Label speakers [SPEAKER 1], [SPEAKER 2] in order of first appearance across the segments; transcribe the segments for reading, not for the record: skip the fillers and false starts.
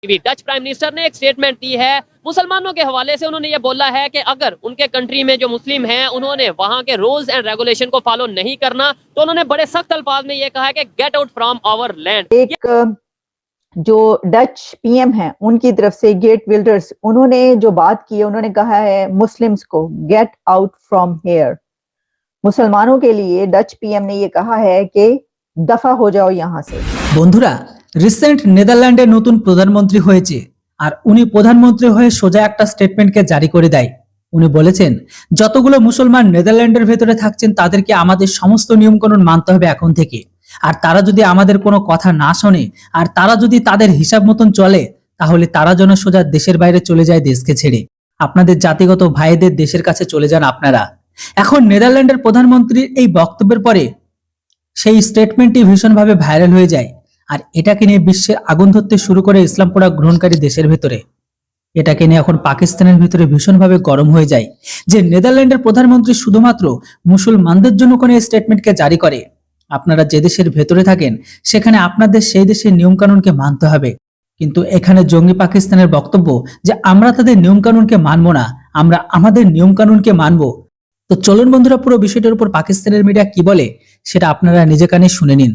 [SPEAKER 1] Dutch prime minister نے ایک statement دی ہے مسلمانوں کے حوالے سے. انہوں نے یہ بولا ہے کہ اگر ان کے کنٹری میں جو مسلم ہیں انہوں نے وہاں کے رولز اینڈ ریگولیشن کو فالو نہیں کرنا تو انہوں نے بڑے سخت الفاظ میں یہ کہا ہے کہ get out from our land.
[SPEAKER 2] ایک جو ڈچ پی ایم ہیں ان کی طرف سے گیٹ ولڈرز انہوں نے جو بات کی ہے انہوں نے کہا ہے مسلمز کو گیٹ آؤٹ فرام ہیئر. مسلمانوں کے لیے ڈچ پی ایم نے یہ کہا ہے کہ دفع ہو جاؤ یہاں سے.
[SPEAKER 3] বন্ধুরা রিসেন্ট নেদারল্যান্ডের নতুন প্রধানমন্ত্রী হয়েছে আর উনি প্রধানমন্ত্রী হয়ে সোজা একটা স্টেটমেন্টকে জারি করে দেয়. উনি বলেছেন যতগুলো মুসলমান নেদারল্যান্ডের ভেতরে থাকছেন তাদেরকে আমাদের সমস্ত নিয়মকানুন মানতে হবে এখন থেকে. আর তারা যদি আমাদের কোনো কথা না শোনে আর তারা যদি তাদের হিসাব মতন চলে তাহলে তারা যেন সোজা দেশের বাইরে চলে যায় দেশকে ছেড়ে. আপনাদের জাতিগত ভাইদের দেশের কাছে চলে যান আপনারা. এখন নেদারল্যান্ডের প্রধানমন্ত্রীর এই বক্তব্যের পরে সেই স্টেটমেন্টটি ভীষণভাবে ভাইরাল হয়ে যায় আর এটাকে নিয়ে বিশ্বের আগুন ধরতে শুরু করে ইসলাম পড়া গ্রহণকারী দেশের ভেতরে. এটাকে নিয়ে এখন পাকিস্তানের ভিতরে ভীষণভাবে গরম হয়ে যায় যে নেদারল্যান্ডের প্রধানমন্ত্রী শুধুমাত্র মুসলমানদের জন্য কোনো স্টেটমেন্টকে জারি করে. আপনারা যে দেশের ভেতরে থাকেন সেখানে আপনাদের সেই দেশের নিয়মকানুনকে মানতে হবে. কিন্তু এখানে জঙ্গি পাকিস্তানের বক্তব্য যে আমরা তাদের নিয়মকানুনকে মানব না, আমরা আমাদের নিয়মকানুনকে মানব. তো চলুন বন্ধুরা পুরো বিষয়টার উপর পাকিস্তানের মিডিয়া কি বলে সেটা আপনারা নিজে কানে শুনে নিন.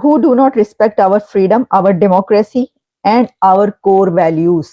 [SPEAKER 2] who do not respect our freedom, our democracy and our core values,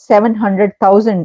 [SPEAKER 2] 700,000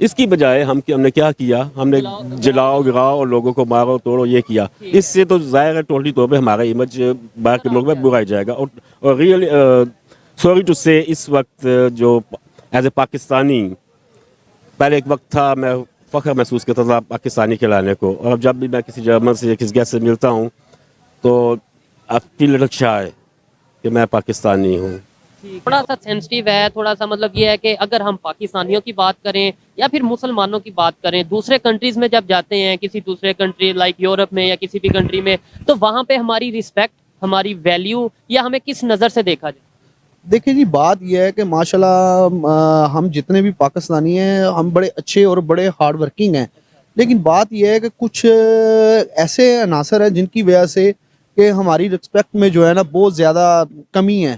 [SPEAKER 4] اس کی بجائے ہم نے کیا کیا, ہم نے جلاؤ گراؤ اور لوگوں کو مارو توڑو یہ کیا. اس سے تو ظاہر ہے ٹوٹلی طور پہ ہمارا امیج باہر کے ملک میں برا ہی جائے گا. اور ریئلی سوری ٹو سے اس وقت جو ایز اے پاکستانی, پہلے ایک وقت تھا میں فخر محسوس کرتا تھا پاکستانی کہلانے کو, اور اب جب بھی میں کسی جرمن سے یا کسی گیسٹ سے ملتا ہوں تو آئی فیل لٹل شائے کہ میں پاکستانی ہوں.
[SPEAKER 1] تھوڑا سا سینسٹیو ہے, تھوڑا سا مطلب یہ ہے کہ اگر ہم پاکستانیوں کی بات کریں یا پھر مسلمانوں کی بات کریں, دوسرے کنٹریز میں جب جاتے ہیں, کسی دوسرے کنٹری لائک یورپ میں یا کسی بھی کنٹری میں, تو وہاں پہ ہماری رسپیکٹ, ہماری ویلیو یا ہمیں کس نظر سے دیکھا جائے؟
[SPEAKER 5] دیکھیں جی, بات یہ ہے کہ ماشاءاللہ ہم جتنے بھی پاکستانی ہیں ہم بڑے اچھے اور بڑے ہارڈ ورکنگ ہیں, لیکن بات یہ ہے کہ کچھ ایسے عناصر ہیں جن کی وجہ سے کہ ہماری رسپیکٹ میں جو ہے نا بہت زیادہ کمی ہے,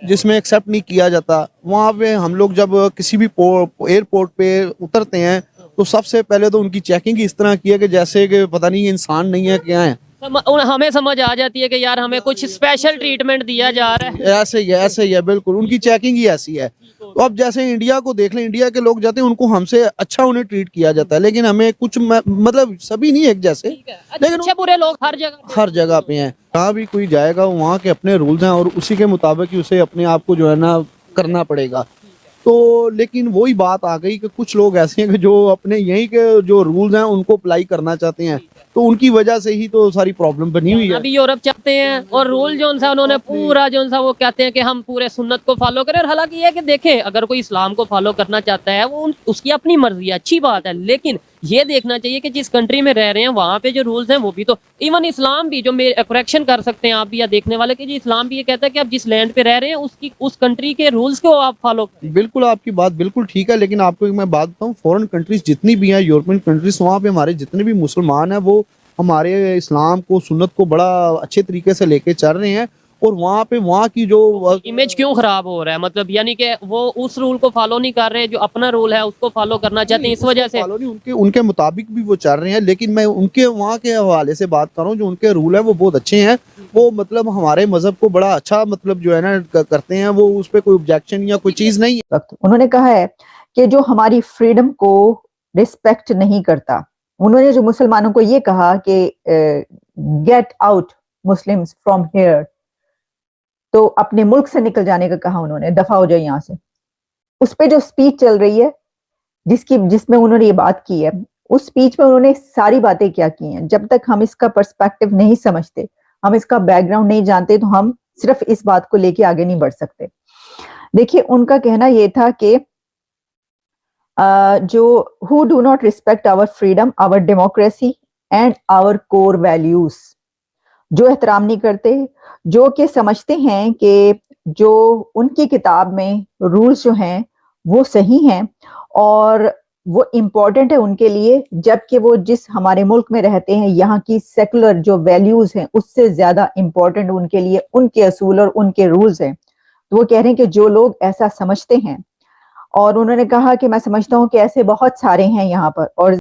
[SPEAKER 5] جس میں ایکسیپٹ نہیں کیا جاتا. وہاں پہ ہم لوگ جب کسی بھی ایئرپورٹ پہ اترتے ہیں تو سب سے پہلے تو ان کی چیکنگ اس طرح کی ہے کہ جیسے کہ پتہ نہیں انسان نہیں ہے کیا ہے.
[SPEAKER 1] ہمیں سمجھ آ جاتی ہے کہ یار ہمیں کچھ اسپیشل ٹریٹمنٹ دیا جا رہا ہے.
[SPEAKER 5] ایسے ہی ہے بالکل, ان کی چیکنگ ہی ایسی ہے. تو اب جیسے انڈیا کو دیکھ لیں, انڈیا کے لوگ جاتے ہیں ان کو ہم سے اچھا انہیں ٹریٹ کیا جاتا ہے, لیکن ہمیں کچھ مطلب سبھی نہیں ایک جیسے, لیکن
[SPEAKER 1] اچھے برے لوگ ہر
[SPEAKER 5] جگہ پہ ہیں. کہاں بھی کوئی جائے گا وہاں کے اپنے رولز ہیں اور اسی کے مطابق ہی اسے اپنے آپ کو جو ہے نا کرنا پڑے گا. تو لیکن وہی بات آ گئی کہ کچھ لوگ ایسے ہیں کہ جو اپنے یہیں کے جو رولز ہیں ان کو اپلائی کرنا چاہتے ہیں, تو ان کی وجہ سے ہی تو ساری پرابلم بنی ہوئی ہے.
[SPEAKER 1] ابھی یورپ چاہتے ہیں اور رول جو سا انہوں نے پورا جو سا وہ کہتے ہیں کہ ہم پورے سنت کو فالو کریں, اور حالانکہ یہ ہے کہ دیکھیں اگر کوئی اسلام کو فالو کرنا چاہتا ہے وہ اس کی اپنی مرضی ہے, اچھی بات ہے, لیکن یہ دیکھنا چاہیے کہ جس کنٹری میں رہ رہے ہیں وہاں پہ جو رولز ہیں وہ بھی تو, ایون اسلام بھی جو کریکشن کر سکتے ہیں آپ بھی یا دیکھنے والے کہ جی اسلام بھی یہ کہتا ہے کہ آپ جس لینڈ پہ رہ رہے ہیں اس کنٹری کے رولز کو آپ فالو کریں.
[SPEAKER 5] بالکل آپ کی بات بالکل ٹھیک ہے, لیکن آپ کو ایک میں بات بتاؤں, فورن کنٹریز جتنی بھی ہیں, یورپین کنٹریز, وہاں پہ ہمارے جتنے بھی مسلمان ہیں وہ ہمارے اسلام کو سنت کو بڑا اچھے طریقے سے لے کے چل رہے ہیں, اور وہاں پہ وہاں کی جو
[SPEAKER 1] امیج کیوں خراب ہو رہا ہے, مطلب یعنی کہ وہ اس رول کو فالو نہیں کر رہے جو اپنا رول ہے اس کو فالو کرنا چاہتے ہیں, اس وجہ سے
[SPEAKER 5] ان کے مطابق بھی وہ چل رہے ہیں. لیکن میں ان کے وہاں کے حوالے سے بات کر رہا ہوں, جو ان کے رول ہیں وہ بہت اچھے ہیں, وہ مطلب ہمارے مذہب کو بڑا اچھا مطلب جو ہے نا کرتے ہیں, وہ اس پہ کوئی objection یا کوئی چیز نہیں ہے.
[SPEAKER 2] انہوں نے کہا ہے کہ جو ہماری فریڈم کو ریسپیکٹ نہیں کرتا, انہوں نے جو مسلمانوں کو یہ کہا کہ get out Muslims from here, تو اپنے ملک سے نکل جانے کا کہا انہوں نے, دفع ہو جائے یہاں سے. اس پہ جو سپیچ چل رہی ہے جس میں انہوں نے یہ بات کی ہے, اس سپیچ میں انہوں نے ساری باتیں کیا کی ہیں. جب تک ہم اس کا پرسپیکٹو نہیں سمجھتے, ہم اس کا بیک گراؤنڈ نہیں جانتے, تو ہم صرف اس بات کو لے کے آگے نہیں بڑھ سکتے. دیکھیے ان کا کہنا یہ تھا کہ جو who do not respect our freedom, our democracy and our core values, جو احترام نہیں کرتے, جو کہ سمجھتے ہیں کہ جو ان کی کتاب میں رولز جو ہیں وہ صحیح ہیں اور وہ امپورٹنٹ ہے ان کے لیے, جبکہ وہ جس ہمارے ملک میں رہتے ہیں یہاں کی سیکولر جو ویلیوز ہیں اس سے زیادہ امپورٹنٹ ان کے لیے ان کے اصول اور ان کے رولز ہیں. تو وہ کہہ رہے ہیں کہ جو لوگ ایسا سمجھتے ہیں, اور انہوں نے کہا کہ میں سمجھتا ہوں کہ ایسے بہت سارے ہیں یہاں پر, اور